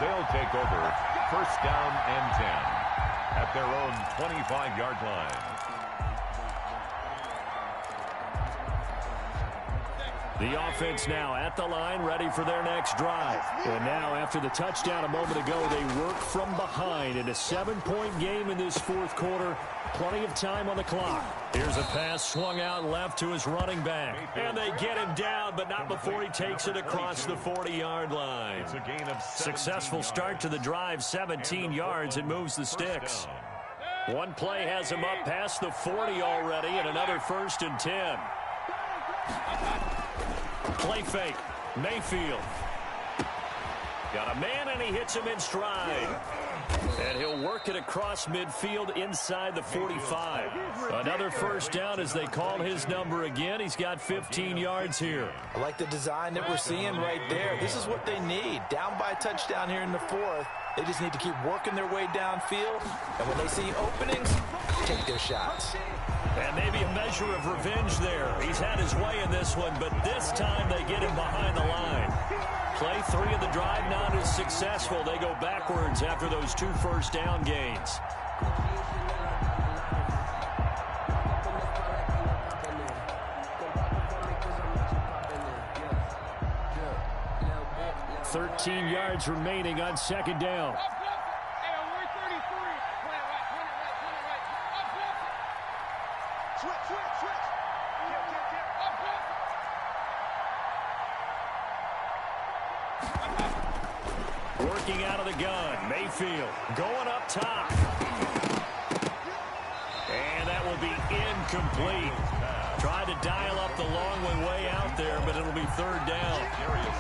They'll take over 1st down and 10 at their own 25-yard line. The offense now at the line, ready for their next drive. And now, after the touchdown a moment ago, they work from behind in a 7-point game in this 4th quarter. Plenty of time on the clock. Here's a pass swung out left to his running back. And they get him down, but not before he takes it across the 40-yard line. It's a gain of Successful start to the drive, 17 yards, and moves the sticks. One play has him up past the 40 already, and another 1st and 10. Play fake. Mayfield. Got a man, and he hits him in stride. And he'll work it across midfield inside the 45. Another 1st down as they call his number again. He's got 15 yards here. I like the design that we're seeing right there. This is what they need. Down by a touchdown here in the 4th. They just need to keep working their way downfield. And when they see openings, take their shots. And maybe a measure of revenge there. He's had his way in this one, but this time they get him behind the line. Play 3 of the drive not as successful. They go backwards after those 2 1st down gains. 13 yards remaining on second down. Working out of the gun, Mayfield going up top. And that will be incomplete. Tried to dial up the long way out there, but it'll be third down.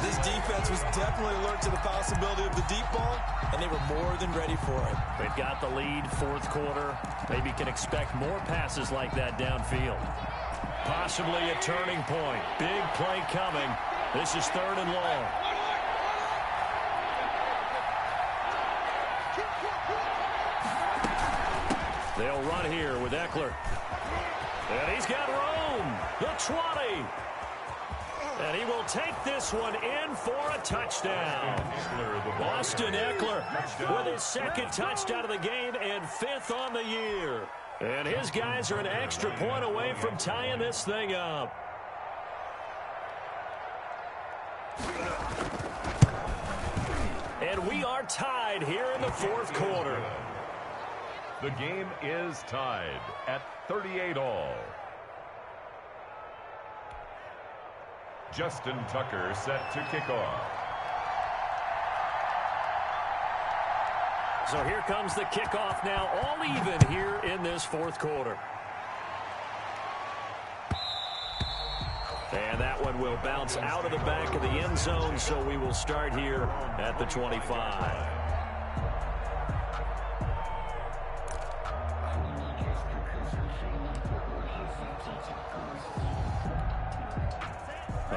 This defense was definitely alert to the possibility of the deep ball, and they were more than ready for it. They've got the lead, fourth quarter. Maybe can expect more passes like that downfield. Possibly a turning point. Big play coming. This is third and long. They'll run here with Eckler. And he's got room. The 20. And he will take this one in for a touchdown. Austin Eckler with his second touchdown of the game and fifth on the year. And his guys are an extra point away from tying this thing up. And we are tied here in the fourth quarter. The game is tied at 38 all. Justin Tucker set to kick off. So here comes the kickoff now, all even here in this fourth quarter. And that one will bounce out of the back of the end zone, so we will start here at the 25.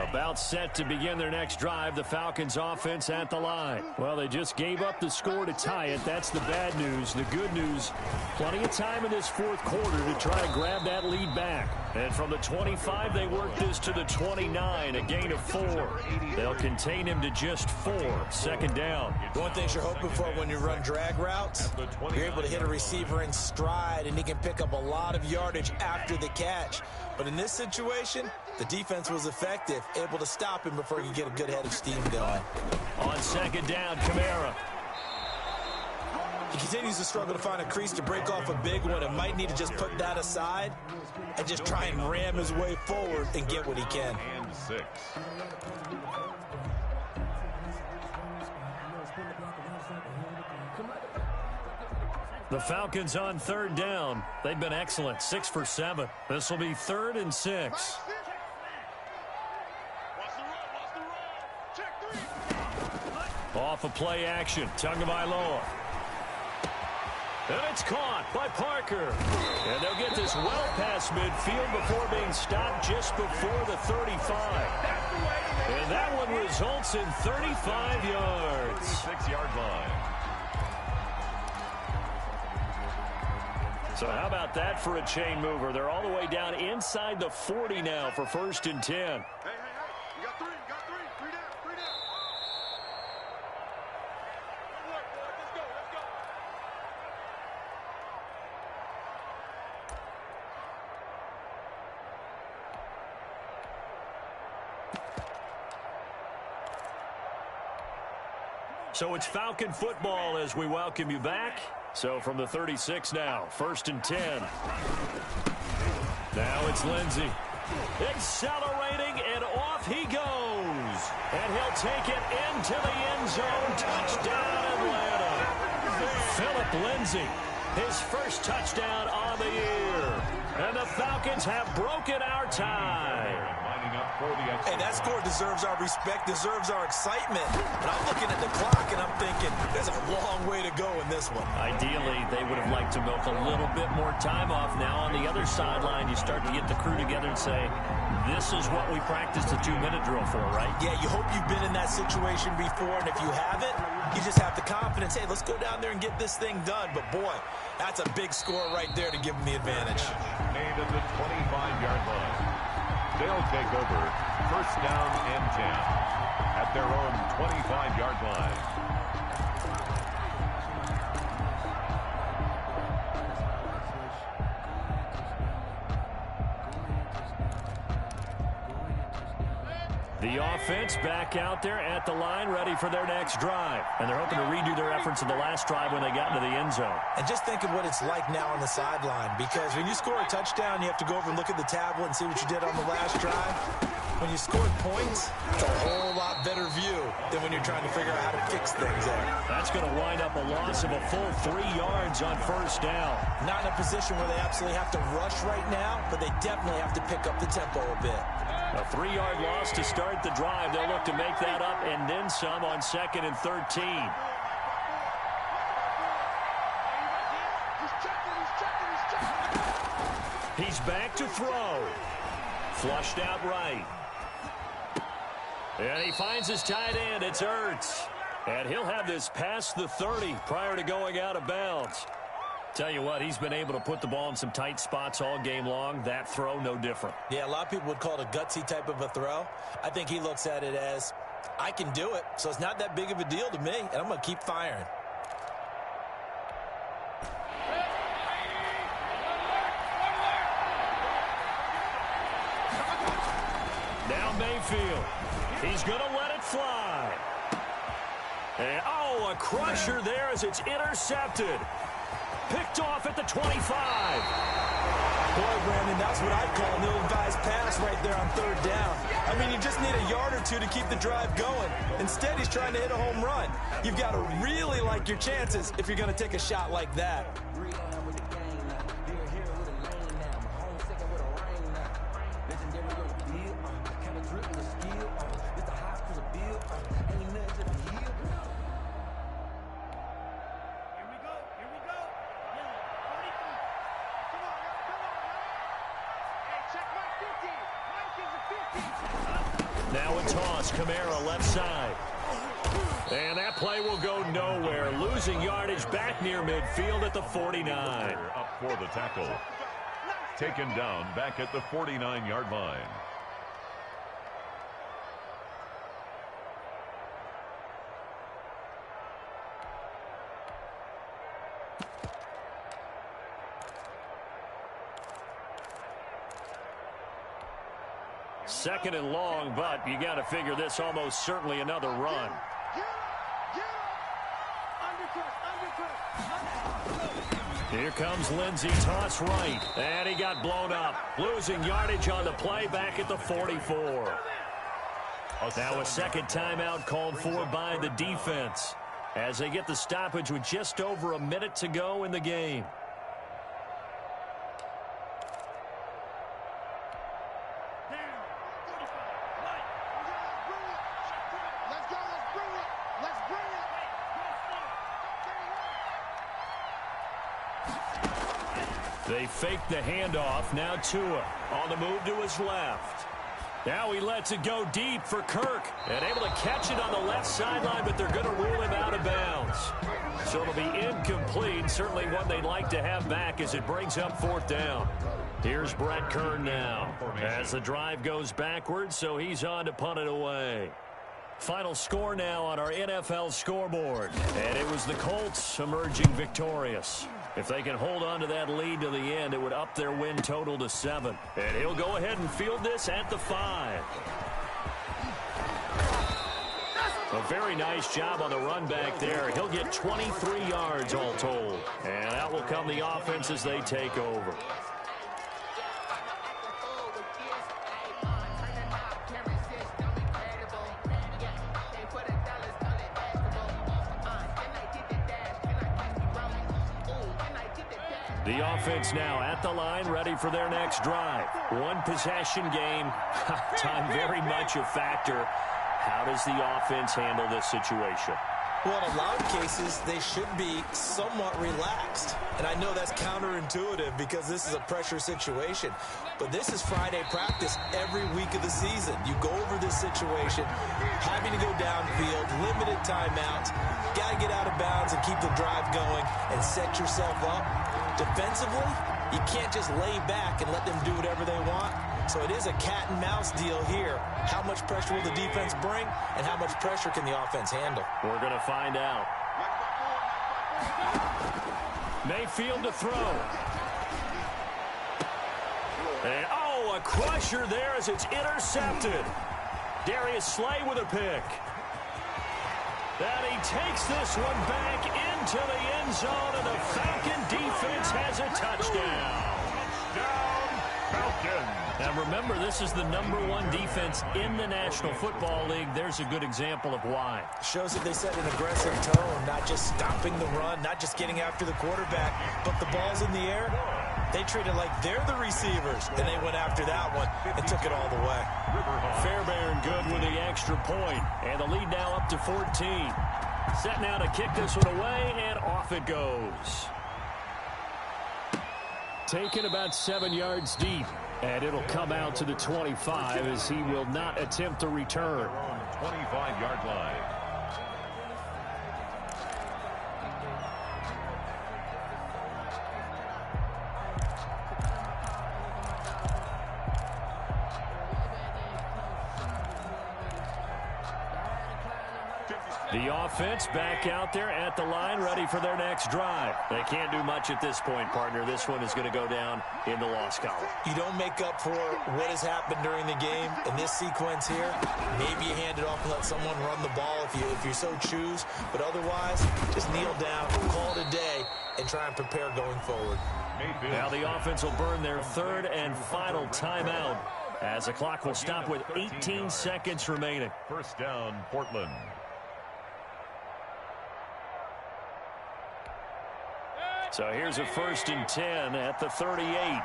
About set to begin their next drive, the Falcons offense at the line. Well, they just gave up the score to tie it. That's the bad news. The good news, plenty of time in this fourth quarter to try to grab that lead back. And from the 25, they work this to the 29, a gain of 4. They'll contain him to just 4, second down. One thing you're hoping for when you run drag routes, you're able to hit a receiver in stride, and he can pick up a lot of yardage after the catch. But in this situation, the defense was effective, able to stop him before he could get a good head of steam going. On second down, Kamara. He continues to struggle to find a crease to break off a big one and might need to just put that aside and just try and ram his way forward and get what he can. And 6. The Falcons on third down. They've been excellent, 6 for 7. This will be 3rd and 6. Off of play action, Tagovailoa. And it's caught by Parker. And they'll get this well past midfield before being stopped just before the 35. And that one results in 35 yards. 6-yard line. So how about that for a chain mover? They're all the way down inside the 40 now for 1st and 10. Hey, you got 3, Three down. Good work, boys. Let's go. So it's Falcon football as we welcome you back. So from the 36 now, 1st and 10. Now it's Lindsey. Accelerating, and off he goes. And he'll take it into the end zone. Touchdown, Atlanta. Philip Lindsey, his first touchdown on the year. And the Falcons have broken our tie. Hey, that score deserves our respect, deserves our excitement. But I'm looking at the clock, and I'm thinking there's a long way to go in this one. Ideally, they would have liked to milk a little bit more time off. Now on the other sideline, you start to get the crew together and say, this is what we practiced a 2-minute drill for, right? Yeah, you hope you've been in that situation before, and if you haven't, you just have the confidence, hey, let's go down there and get this thing done. But, boy, that's a big score right there to give them the advantage. Made at the 25-yard line. They'll take over 1st down and 10 at their own 25-yard line. The offense back out there at the line, ready for their next drive. And they're hoping to redo their efforts in the last drive when they got into the end zone. And just think of what it's like now on the sideline, because when you score a touchdown, you have to go over and look at the tablet and see what you did on the last drive. When you scored points, it's a whole lot better view than when you're trying to figure out how to fix things there. That's going to wind up a loss of a full 3 yards on first down. Not in a position where they absolutely have to rush right now, but they definitely have to pick up the tempo a bit. A 3-yard loss to start the drive. They'll look to make that up and then some on 2nd and 13. He's back to throw. Flushed out right. And he finds his tight end. It's Ertz. And he'll have this past the 30 prior to going out of bounds. Tell you what, he's been able to put the ball in some tight spots all game long. That throw, no different. Yeah, a lot of people would call it a gutsy type of a throw. I think he looks at it as, I can do it, so it's not that big of a deal to me, and I'm going to keep firing. Now Mayfield. He's going to let it fly. And, oh, a crusher there as it's intercepted. Picked off at the 25. Boy, Brandon, that's what I'd call an ill-advised pass right there on 3rd down. I mean, you just need a yard or two to keep the drive going. Instead, he's trying to hit a home run. You've got to really like your chances if you're going to take a shot like that. Now a toss, Kamara left side. And that play will go nowhere. Losing yardage back near midfield at the 49. Up for the tackle. Taken down back at the 49-yard line. Second and long, but you got to figure this almost certainly another run. Here comes Lindsey, toss right, and he got blown up. Losing yardage on the play back at the 44. Now a second timeout called for by the defense as they get the stoppage with just over a minute to go in the game. They fake the handoff. Now Tua on the move to his left. Now he lets it go deep for Kirk. And able to catch it on the left sideline, but they're going to rule him out of bounds. So it'll be incomplete. Certainly one they'd like to have back as it brings up 4th down. Here's Brett Kern now as the drive goes backwards, so he's on to punt it away. Final score now on our NFL scoreboard. And it was the Colts emerging victorious. If they can hold on to that lead to the end, it would up their win total to 7. And he'll go ahead and field this at the 5. A very nice job on the run back there. He'll get 23 yards all told. And out will come the offense as they take over. The offense now at the line, ready for their next drive. One possession game. Time very much a factor. How does the offense handle this situation? Well, in a lot of cases, they should be somewhat relaxed. And I know that's counterintuitive because this is a pressure situation. But this is Friday practice every week of the season. You go over this situation, having to go downfield, limited timeouts, got to get out of bounds and keep the drive going and set yourself up. Defensively, you can't just lay back and let them do whatever they want. So it is a cat and mouse deal here. How much pressure will the defense bring, and how much pressure can the offense handle? We're going to find out. Mayfield to throw. And, oh, a crusher there as it's intercepted. Darius Slay with a pick. And he takes this one back into the end zone, and the Falcon defense has a touchdown. Touchdown, Falcons. And remember, this is the #1 defense in the National Football League. There's a good example of why. Shows that they set an aggressive tone, not just stopping the run, not just getting after the quarterback, but the ball's in the air. They treat it like they're the receivers, and they went after that one and took it all the way. Fairbairn good with the extra point, and the lead now up to 14. Set now to kick this one away, and off it goes. Taken about 7 yards deep, and it'll come out to the 25 as he will not attempt to return. 25-yard line. The offense back out there at the line, ready for their next drive. They can't do much at this point, partner. This one is going to go down in the loss column. You don't make up for what has happened during the game in this sequence here. Maybe you hand it off and let someone run the ball if you so choose. But otherwise, just kneel down, call it a day, and try and prepare going forward. Now the offense will burn their third and final timeout as the clock will stop with 18 seconds remaining. First down, Portland. So here's a 1st and 10 at the 38.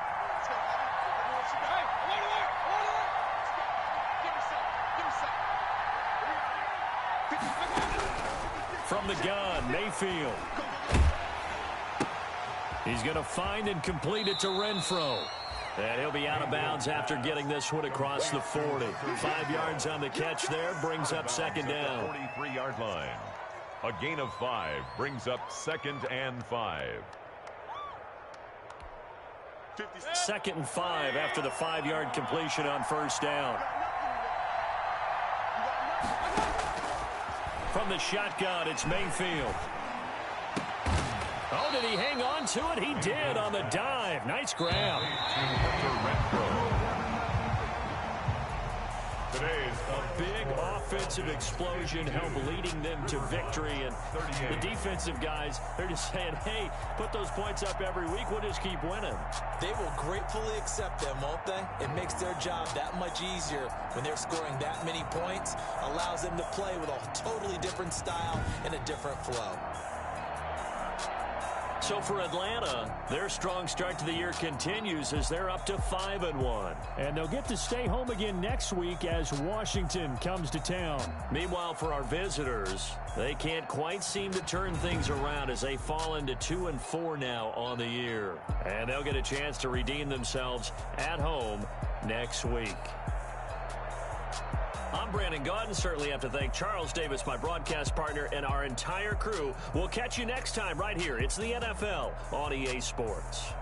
From the gun, Mayfield. He's going to find and complete it to Renfro. And he'll be out of bounds after getting this one across the 40. 5 yards on the catch there, brings up second down. 43-yard line. A gain of 5 brings up 2nd and 5. 2nd and 5 after the 5-yard completion on first down. From the shotgun, it's Mayfield. Oh, did he hang on to it? He did on the dive. Nice grab. Today's a big offensive explosion helped leading them to victory. And the defensive guys, they're just saying, hey, put those points up every week. We'll just keep winning. They will gratefully accept them, won't they? It makes their job that much easier when they're scoring that many points. Allows them to play with a totally different style and a different flow. So for Atlanta, their strong start to the year continues as they're up to 5-1. And they'll get to stay home again next week as Washington comes to town. Meanwhile, for our visitors, they can't quite seem to turn things around as they fall into 2-4 now on the year. And they'll get a chance to redeem themselves at home next week. I'm Brandon Gaudin. Certainly have to thank Charles Davis, my broadcast partner, and our entire crew. We'll catch you next time right here. It's the NFL on EA Sports.